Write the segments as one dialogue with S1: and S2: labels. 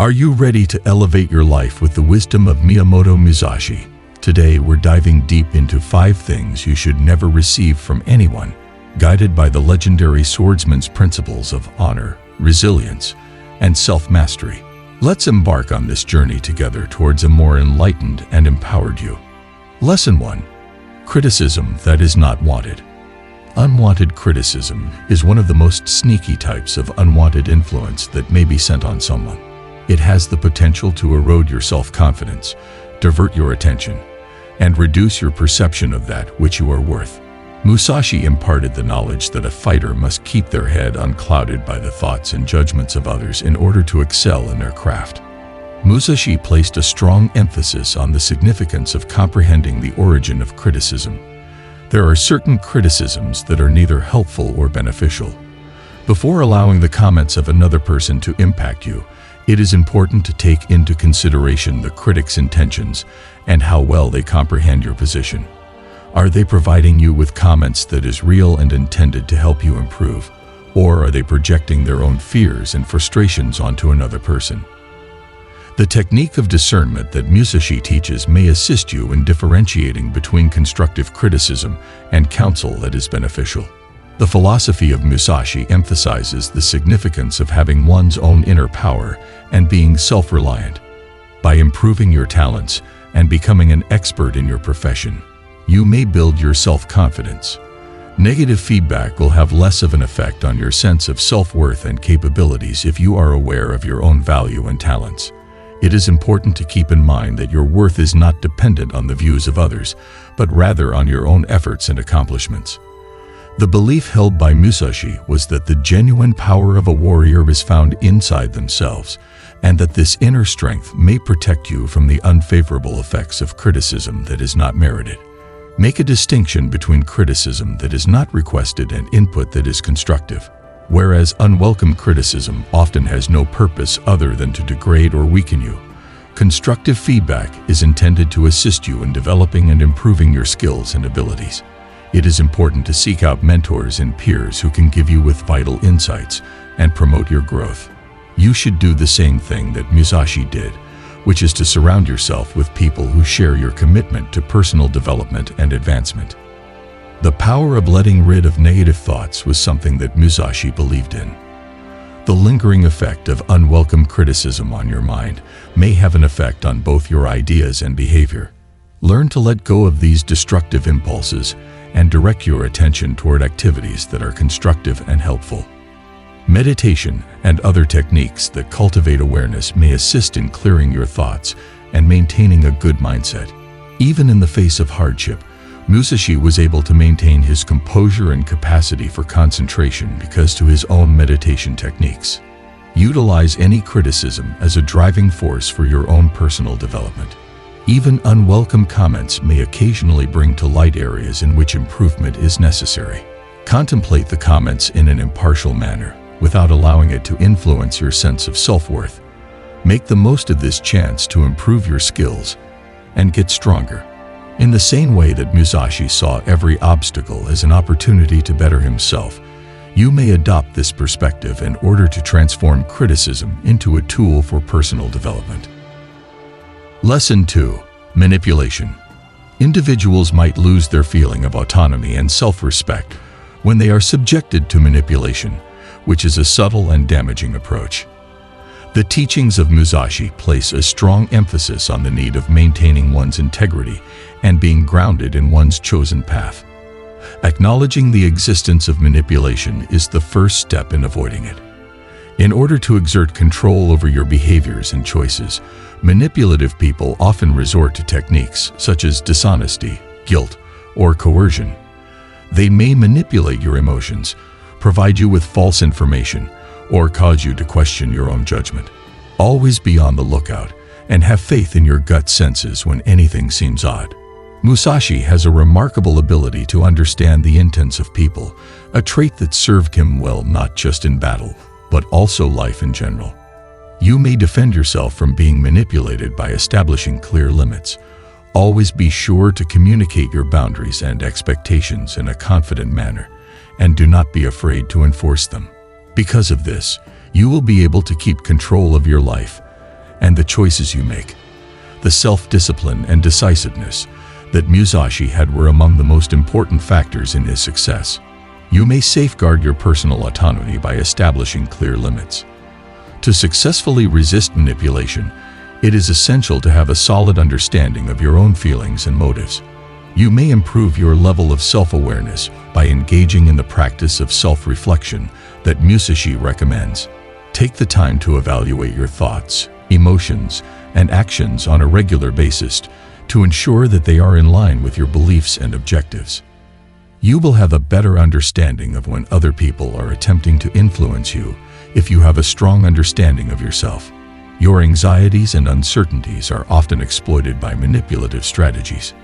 S1: Are you ready to elevate your life with the wisdom of Miyamoto Musashi? Today we're diving deep into 5 things you should never receive from anyone, guided by the legendary swordsman's principles of honor, resilience, and self-mastery. Let's embark on this journey together towards a more enlightened and empowered you. Lesson 1. Criticism that is not wanted. Unwanted criticism is one of the most sneaky types of unwanted influence that may be sent on someone. It has the potential to erode your self-confidence, divert your attention, and reduce your perception of that which you are worth. Musashi imparted the knowledge that a fighter must keep their head unclouded by the thoughts and judgments of others in order to excel in their craft. Musashi placed a strong emphasis on the significance of comprehending the origin of criticism. There are certain criticisms that are neither helpful or beneficial. Before allowing the comments of another person to impact you, it is important to take into consideration the critic's intentions and how well they comprehend your position. Are they providing you with comments that is real and intended to help you improve, or are they projecting their own fears and frustrations onto another person? The technique of discernment that Musashi teaches may assist you in differentiating between constructive criticism and counsel that is beneficial. The philosophy of Musashi emphasizes the significance of having one's own inner power and being self-reliant. By improving your talents and becoming an expert in your profession, you may build your self-confidence. Negative feedback will have less of an effect on your sense of self-worth and capabilities if you are aware of your own value and talents. It is important to keep in mind that your worth is not dependent on the views of others, but rather on your own efforts and accomplishments. The belief held by Musashi was that the genuine power of a warrior is found inside themselves, and that this inner strength may protect you from the unfavorable effects of criticism that is not merited. Make a distinction between criticism that is not requested and input that is constructive. Whereas unwelcome criticism often has no purpose other than to degrade or weaken you, constructive feedback is intended to assist you in developing and improving your skills and abilities. It is important to seek out mentors and peers who can give you with vital insights and promote your growth. You should do the same thing that Musashi did, which is to surround yourself with people who share your commitment to personal development and advancement. The power of letting rid of negative thoughts was something that Musashi believed in. The lingering effect of unwelcome criticism on your mind may have an effect on both your ideas and behavior. Learn to let go of these destructive impulses and direct your attention toward activities that are constructive and helpful. Meditation and other techniques that cultivate awareness may assist in clearing your thoughts and maintaining a good mindset. Even in the face of hardship, Musashi was able to maintain his composure and capacity for concentration because to his own meditation techniques. Utilize any criticism as a driving force for your own personal development. Even unwelcome comments may occasionally bring to light areas in which improvement is necessary. Contemplate the comments in an impartial manner, without allowing it to influence your sense of self-worth. Make the most of this chance to improve your skills and get stronger. In the same way that Musashi saw every obstacle as an opportunity to better himself, you may adopt this perspective in order to transform criticism into a tool for personal development. Lesson 2. Manipulation. Individuals might lose their feeling of autonomy and self-respect when they are subjected to manipulation, which is a subtle and damaging approach. The teachings of Musashi place a strong emphasis on the need of maintaining one's integrity and being grounded in one's chosen path. Acknowledging the existence of manipulation is the first step in avoiding it. In order to exert control over your behaviors and choices, manipulative people often resort to techniques such as dishonesty, guilt, or coercion. They may manipulate your emotions, provide you with false information, or cause you to question your own judgment. Always be on the lookout and have faith in your gut senses when anything seems odd. Musashi has a remarkable ability to understand the intents of people, a trait that served him well not just in battle, but also life in general. You may defend yourself from being manipulated by establishing clear limits. Always be sure to communicate your boundaries and expectations in a confident manner, and do not be afraid to enforce them. Because of this, you will be able to keep control of your life, and the choices you make. The self-discipline and decisiveness that Musashi had were among the most important factors in his success. You may safeguard your personal autonomy by establishing clear limits. To successfully resist manipulation, it is essential to have a solid understanding of your own feelings and motives. You may improve your level of self-awareness by engaging in the practice of self-reflection that Musashi recommends. Take the time to evaluate your thoughts, emotions, and actions on a regular basis to ensure that they are in line with your beliefs and objectives. You will have a better understanding of when other people are attempting to influence you if you have a strong understanding of yourself. Your anxieties and uncertainties are often exploited by manipulative strategies.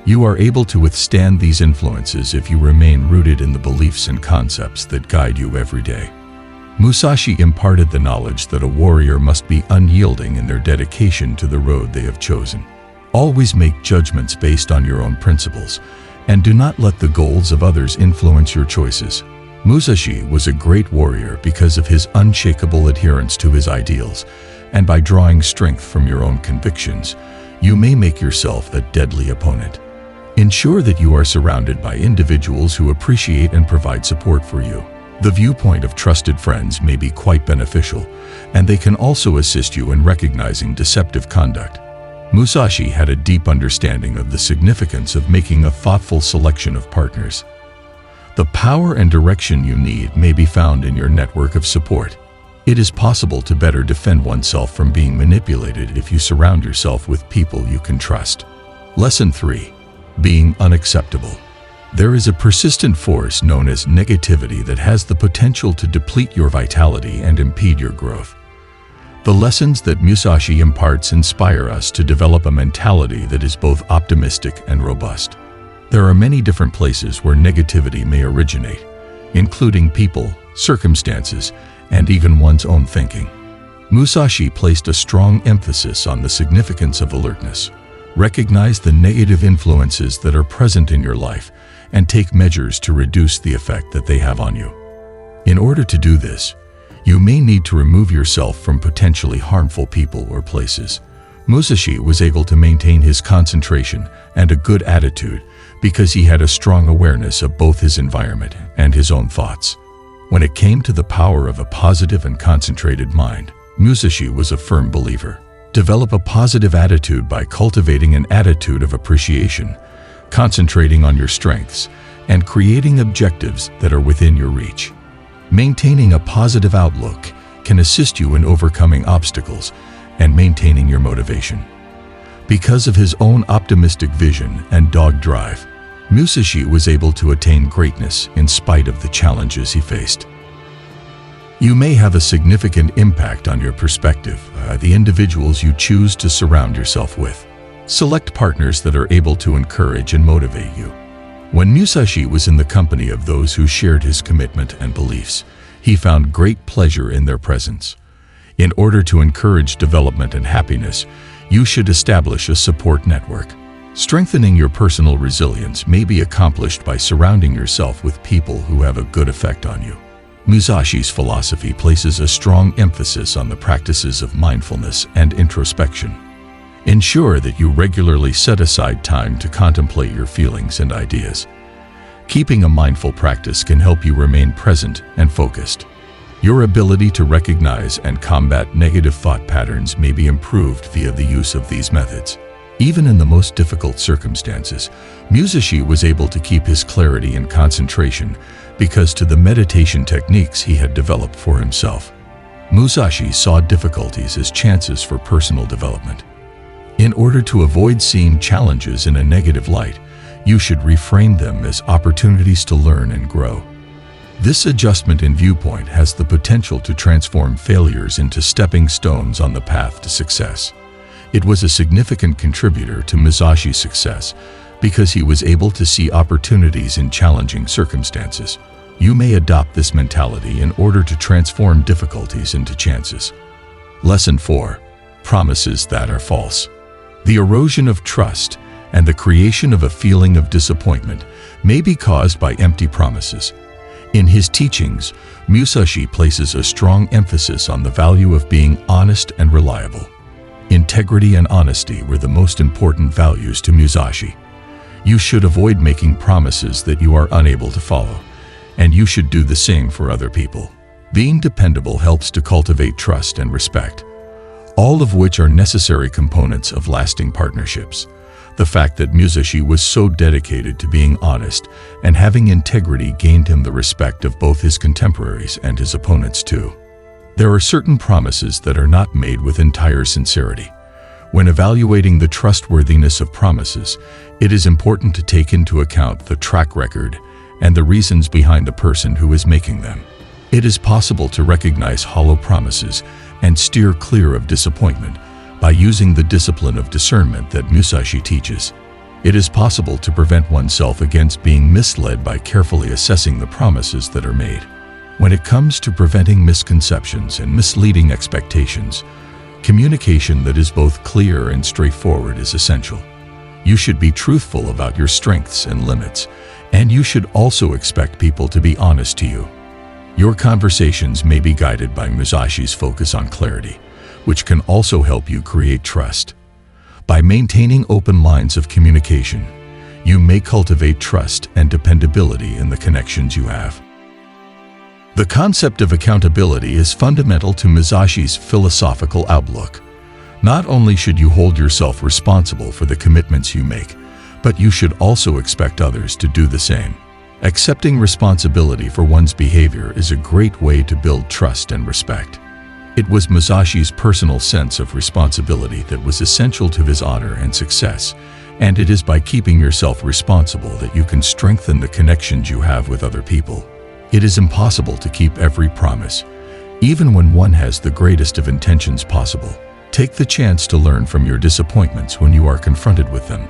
S1: You are able to withstand these influences if you remain rooted in the beliefs and concepts that guide you every day. Musashi imparted the knowledge that a warrior must be unyielding in their dedication to the road they have chosen. Always make judgments based on your own principles, and do not let the goals of others influence your choices. Musashi was a great warrior because of his unshakable adherence to his ideals, and by drawing strength from your own convictions, you may make yourself a deadly opponent. Ensure that you are surrounded by individuals who appreciate and provide support for you. The viewpoint of trusted friends may be quite beneficial, and they can also assist you in recognizing deceptive conduct. Musashi had a deep understanding of the significance of making a thoughtful selection of partners. The power and direction you need may be found in your network of support. It is possible to better defend oneself from being manipulated if you surround yourself with people you can trust. Lesson 3. Being unacceptable. There is a persistent force known as negativity that has the potential to deplete your vitality and impede your growth. The lessons that Musashi imparts inspire us to develop a mentality that is both optimistic and robust. There are many different places where negativity may originate, including people, circumstances, and even one's own thinking. Musashi placed a strong emphasis on the significance of alertness. Recognize the negative influences that are present in your life and take measures to reduce the effect that they have on you. In order to do this, you may need to remove yourself from potentially harmful people or places. Musashi was able to maintain his concentration and a good attitude because he had a strong awareness of both his environment and his own thoughts. When it came to the power of a positive and concentrated mind, Musashi was a firm believer. Develop a positive attitude by cultivating an attitude of appreciation, concentrating on your strengths, and creating objectives that are within your reach. Maintaining a positive outlook can assist you in overcoming obstacles and maintaining your motivation. Because of his own optimistic vision and dogged drive, Musashi was able to attain greatness in spite of the challenges he faced. You may have a significant impact on your perspective, the individuals you choose to surround yourself with. Select partners that are able to encourage and motivate you. When Musashi was in the company of those who shared his commitment and beliefs, he found great pleasure in their presence. In order to encourage development and happiness, you should establish a support network. Strengthening your personal resilience may be accomplished by surrounding yourself with people who have a good effect on you. Musashi's philosophy places a strong emphasis on the practices of mindfulness and introspection. Ensure that you regularly set aside time to contemplate your feelings and ideas. Keeping a mindful practice can help you remain present and focused. Your ability to recognize and combat negative thought patterns may be improved via the use of these methods. Even in the most difficult circumstances, Musashi was able to keep his clarity and concentration because to the meditation techniques he had developed for himself. Musashi saw difficulties as chances for personal development. In order to avoid seeing challenges in a negative light, you should reframe them as opportunities to learn and grow. This adjustment in viewpoint has the potential to transform failures into stepping stones on the path to success. It was a significant contributor to Musashi's success because he was able to see opportunities in challenging circumstances. You may adopt this mentality in order to transform difficulties into chances. Lesson 4. Promises that are false. The erosion of trust and the creation of a feeling of disappointment may be caused by empty promises. In his teachings, Musashi places a strong emphasis on the value of being honest and reliable. Integrity and honesty were the most important values to Musashi. You should avoid making promises that you are unable to follow, and you should do the same for other people. Being dependable helps to cultivate trust and respect, all of which are necessary components of lasting partnerships. The fact that Musashi was so dedicated to being honest and having integrity gained him the respect of both his contemporaries and his opponents too. There are certain promises that are not made with entire sincerity. When evaluating the trustworthiness of promises, it is important to take into account the track record and the reasons behind the person who is making them. It is possible to recognize hollow promises and steer clear of disappointment by using the discipline of discernment that Musashi teaches. It is possible to prevent oneself against being misled by carefully assessing the promises that are made. When it comes to preventing misconceptions and misleading expectations, communication that is both clear and straightforward is essential. You should be truthful about your strengths and limits, and you should also expect people to be honest to you. Your conversations may be guided by Musashi's focus on clarity, which can also help you create trust. By maintaining open lines of communication, you may cultivate trust and dependability in the connections you have. The concept of accountability is fundamental to Musashi's philosophical outlook. Not only should you hold yourself responsible for the commitments you make, but you should also expect others to do the same. Accepting responsibility for one's behavior is a great way to build trust and respect. It was Musashi's personal sense of responsibility that was essential to his honor and success, and it is by keeping yourself responsible that you can strengthen the connections you have with other people. It is impossible to keep every promise, even when one has the greatest of intentions possible. Take the chance to learn from your disappointments when you are confronted with them.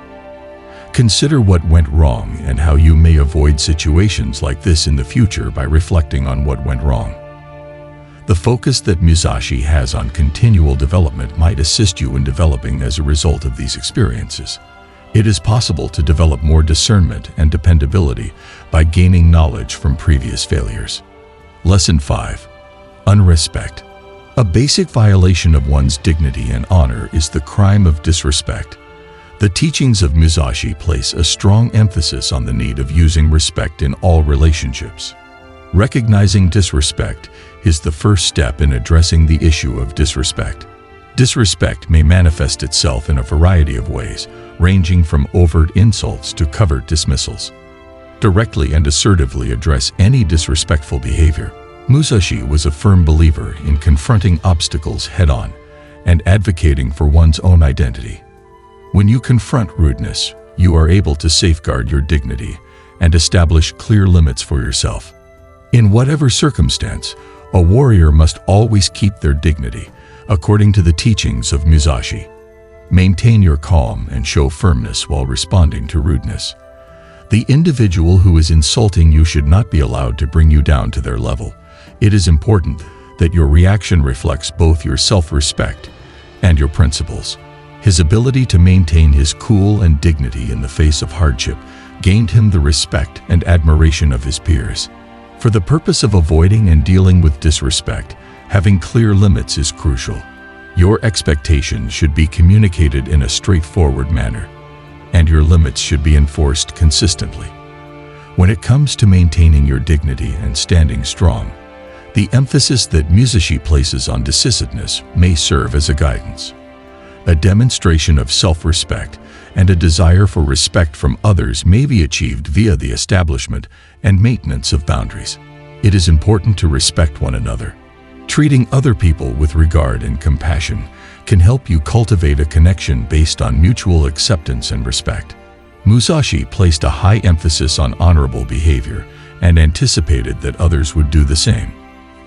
S1: Consider what went wrong and how you may avoid situations like this in the future by reflecting on what went wrong. The focus that Musashi has on continual development might assist you in developing as a result of these experiences. It is possible to develop more discernment and dependability by gaining knowledge from previous failures. Lesson 5. Unrespect. A basic violation of one's dignity and honor is the crime of disrespect. The teachings of Musashi place a strong emphasis on the need of using respect in all relationships. Recognizing disrespect is the first step in addressing the issue of disrespect. Disrespect may manifest itself in a variety of ways, ranging from overt insults to covert dismissals. Directly and assertively address any disrespectful behavior. Musashi was a firm believer in confronting obstacles head-on and advocating for one's own identity. When you confront rudeness, you are able to safeguard your dignity and establish clear limits for yourself. In whatever circumstance, a warrior must always keep their dignity, according to the teachings of Musashi. Maintain your calm and show firmness while responding to rudeness. The individual who is insulting you should not be allowed to bring you down to their level. It is important that your reaction reflects both your self-respect and your principles. His ability to maintain his cool and dignity in the face of hardship gained him the respect and admiration of his peers. For the purpose of avoiding and dealing with disrespect, having clear limits is crucial. Your expectations should be communicated in a straightforward manner, and your limits should be enforced consistently. When it comes to maintaining your dignity and standing strong, the emphasis that Musashi places on decisiveness may serve as a guidance. A demonstration of self-respect and a desire for respect from others may be achieved via the establishment and maintenance of boundaries. It is important to respect one another. Treating other people with regard and compassion can help you cultivate a connection based on mutual acceptance and respect. Musashi placed a high emphasis on honorable behavior and anticipated that others would do the same.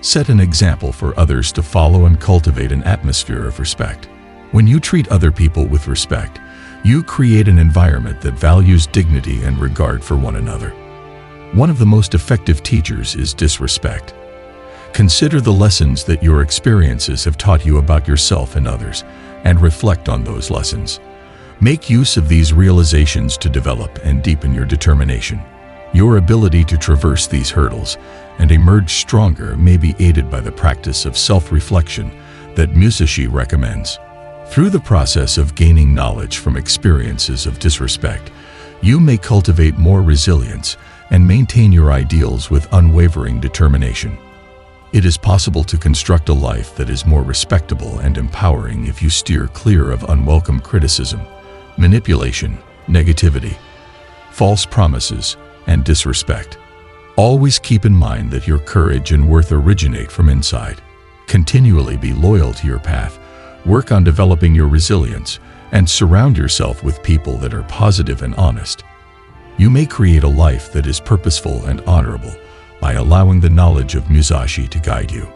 S1: Set an example for others to follow and cultivate an atmosphere of respect. When you treat other people with respect, you create an environment that values dignity and regard for one another. One of the most effective teachers is disrespect. Consider the lessons that your experiences have taught you about yourself and others, and reflect on those lessons. Make use of these realizations to develop and deepen your determination. Your ability to traverse these hurdles and emerge stronger may be aided by the practice of self-reflection that Musashi recommends. Through the process of gaining knowledge from experiences of disrespect, you may cultivate more resilience and maintain your ideals with unwavering determination. It is possible to construct a life that is more respectable and empowering if you steer clear of unwelcome criticism, manipulation, negativity, false promises, and disrespect. Always keep in mind that your courage and worth originate from inside. Continually be loyal to your path, work on developing your resilience, and surround yourself with people that are positive and honest. You may create a life that is purposeful and honorable by allowing the knowledge of Musashi to guide you.